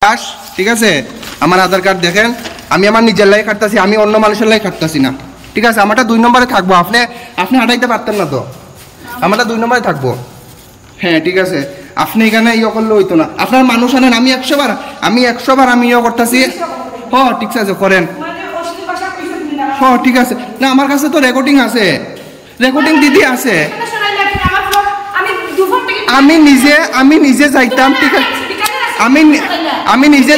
দাস, ঠিক আছে? আমার আধার কার্ড দেখেন, আমি আমার নিজের লাই কাটতেছি, আমি অন্য মানুষের লাই কাটতেছি না, ঠিক আছে? আমারটা 2 নম্বরে থাকবো। আপনি হাঁটাইতে পারতেন না তো, আমারটা 2 নম্বরে থাকবো। হ্যাঁ, ঠিক আছে। আপনি এখানে ইয়ে করলে হইতো না। আপনার মানুষ আনেন, আমি 100 বার আমি ইয়ে করতেছি। হ, ঠিক আছে, করেন। হ, ঠিক আছে। না, আমার কাছে তো রেকর্ডিং আছে, রেকর্ডিং দিদি আছে। আমি নিজে যাইতাম, ঠিক আছে? আমি নিজে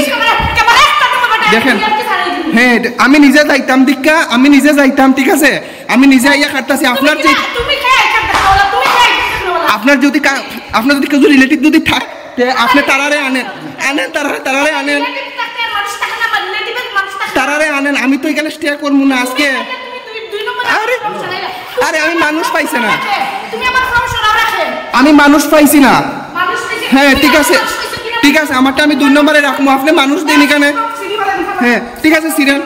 দেখেন, হ্যাঁ, আমি নিজে যাইতাম দীক্ষা, আমি নিজে যাইতাম, ঠিক আছে? আমি নিজে ইয়া কাটতেছি। আপনার যদি কেউ রিলেটিভ যদি থাকে, আপনি তারারে আনেন, আমি তো এখানে স্টে করবো না আজকে। আরে আমি মানুষ পাইছি না, না। হ্যাঁ, ঠিক আছে, আমারটা আমি 2 নম্বরে রাখবো। আপনি মানুষ দিন এখানে। হ্যাঁ, ঠিক আছে, সিরান,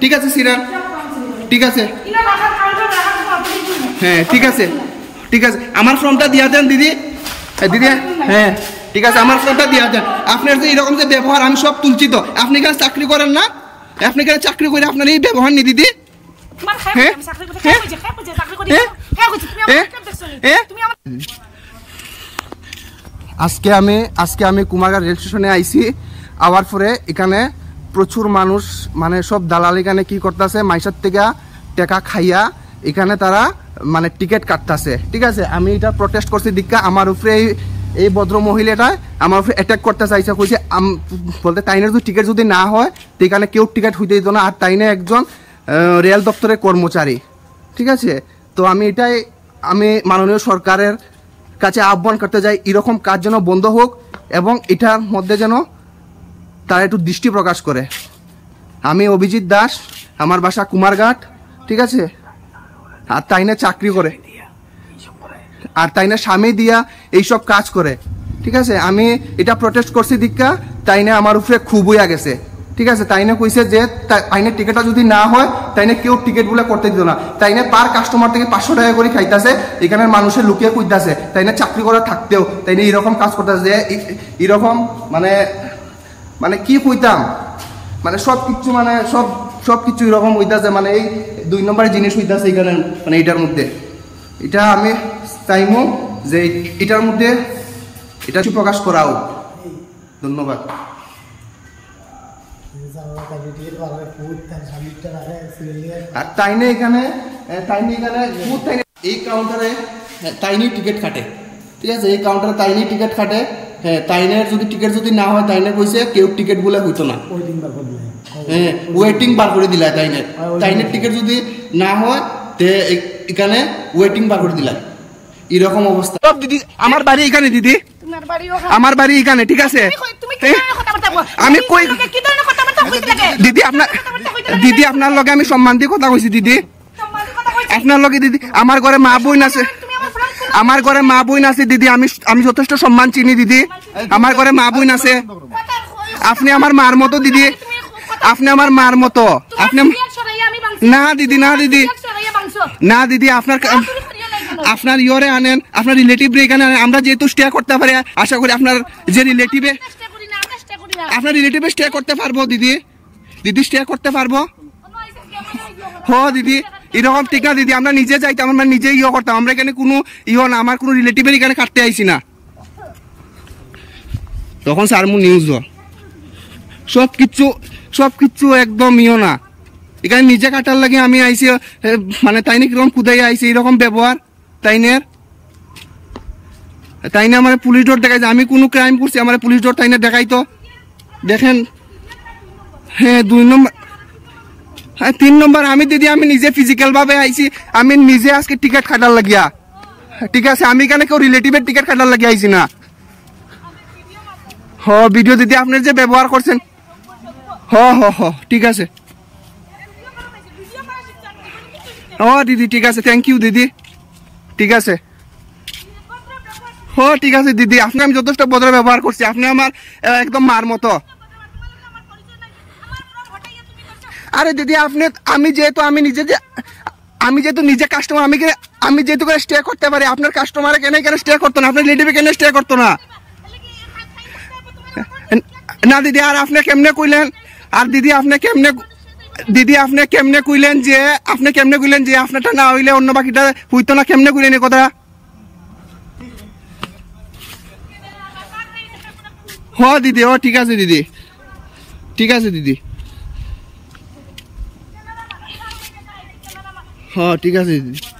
ঠিক আছে, ঠিক আছে। হ্যাঁ, ঠিক আছে, আমার ফর্মটা দিয়া দেন দিদি। হ্যাঁ, ঠিক আছে, আমার ফর্মটা দিয়া দেন। আপনার যে এরকম যে ব্যবহার, আমি সব তুলছি তো। আপনি এখানে চাকরি করেন না? আপনি এখানে চাকরি করে আপনার এই ব্যবহার নি দিদি? আজকে আমি কুমারঘাট রেল স্টেশনে আইছি। আওয়ার পরে এখানে প্রচুর মানুষ, মানে সব দালাল এখানে কি করতেছে, মাইসার থেকে টাকা খাইয়া এখানে তারা মানে টিকিট কাটতেছে, ঠিক আছে? আমি এটা প্রটেস্ট করছি দীক্ষা। আমার উপরে এই ভদ্র মহিলাটা আমার উপরে অ্যাটাক করতে চাইছে, কইছে বলতে তাইনের যদি টিকিট যদি না হয় তো এখানে কেউ টিকিট হইতে দিত না। আর তাইনে একজন রেল দপ্তরের কর্মচারী, ঠিক আছে? তো আমি মাননীয় সরকারের কাছে আহ্বান করতে যাই, এরকম কাজ যেন বন্ধ হোক এবং এটার মধ্যে যেন তারা একটু দৃষ্টি প্রকাশ করে। আমি অভিজিৎ দাস, আমার বাসা কুমারঘাট, ঠিক আছে? আর তাইনে চাকরি করে, আর তাইনে স্বামী দিয়া এইসব কাজ করে, ঠিক আছে? আমি এটা প্রটেস্ট করছি দীক্ষা। তাইনে আমার উপরে খুব হইয়া গেছে, ঠিক আছে? তাইনে কইছে যে তাইনে টিকিটটা যদি না হয় তাইনে কেউ টিকিট গুলো করতে দিত না। তাইনে পার কাস্টমার থেকে 500 টাকা করে খাইতেছে, এখানে মানুষের লুকিয়ে কইতাছে। তাইনে চাকরি করা থাকতেও তাইনে এরকম কাজ করতেছে যে এরকম মানে কি কইতাম, মানে সবকিছু, মানে সবকিছু এরকম হইতাছে। মানে এই 2 নম্বরের জিনিস হইতাছে এখানে, মানে এটার মধ্যে। এটা আমি চাইমু যে এটার মধ্যে এটা প্রকাশ করাও। ধন্যবাদ। আর তাইনে এখানে এই কাউন্টারে তাইনি টিকিট কাটে, ঠিক আছে? এই কাউন্টারে তাইনি টিকিট কাটে। হ্যাঁ, তাইনের যদি টিকিট যদি না হয় তাইনে কইছে কেউ টিকিট বলে হইতো না। হ্যাঁ, ওয়েটিং বার করে দিলা। তাইনের টিকিট যদি না হয় তে এখানে ওয়েটিং বার করে দিলা। এরকম অবস্থা। দিদি, আমার বাড়ি এখানে দিদি, আমার বাড়ি এখানে, ঠিক আছে? আমি কই দিদি আপনার লগে আমি সম্মান দিয়ে কথা কইছি দিদি, আপনার লগে দিদি। আমার ঘরে মা বোন আছে, দিদি। আমি যথেষ্ট সম্মান চিনি দিদি, আমার ঘরে মা বোন আছে। আপনি আমার মার মতো দিদি, আপনি আমার মার মতো। আপনি না দিদি, আপনার ইয়রে আনেন, আপনার রিলেটিভ রে এখানে আনেন। আমরা যেহেতু স্টে করতে পারি, আশা করি আপনার যে রিলেটিভে স্টে করতে পারবো দিদি, স্টে করতে পারবো। হ দিদি, এরকম ঠিক না দিদি। আমরা নিজে যাইতাম, আমরা নিজে ইয়ে করতাম। আমরা এখানে কোনো না, আমার কোনো রিলেটিভের এখানে কাটতে আইছি না। তখন স্যার নিউজ সবকিছু একদম না। এখানে নিজে কাটার লাগে আমি আইছি, মানে তাইনে কিরকম কুদাই আইছি, এরকম ব্যবহার তাইনে আমার পুলিশ ডোর দেখাইছে। আমি কোনো ক্রাইম করছি, আমার পুলিশ ডোর তাইনে দেখাইতো। দেখেন, হ্যাঁ 2 নম্বর, হ্যাঁ 3 নম্বর। আমি দিদি, আমি নিজে ফিজিক্যাল ভাবে আইছি, আমি নিজে আজকে টিকিট কাটার লাগিয়া, ঠিক আছে? আমি এখানে কেউ রিলেটিভের টিকিট কাটার লাগিয়া আইছি না। হ, ভিডিও দিদি আপনার যে ব্যবহার করছেন। হ, ঠিক আছে। ও দিদি, ঠিক আছে, থ্যাংক ইউ দিদি, ঠিক আছে। ও ঠিক আছে দিদি, আপনি আমি যথেষ্ট ভদ্র ব্যবহার করছি। আপনি আমার একদম মার মতো। আরে দিদি, আমি যেহেতু নিজে কাস্টমার, আমি যেহেতু স্টে করতে পারি, আপনার কাস্টমারে কেন স্টে করতো না? আপনার রিলেটিভে কেন স্টে করতো না? না দিদি আর আপনি কেমনে কইলেন আর দিদি আপনি কেমনে কইলেন যে আপনারটা না হইলে অন্য বাকিটা হইতো না কেমনে কইলেন এই কথা হ দিদি ও ঠিক আছে দিদি হ ঠিক আছে দিদি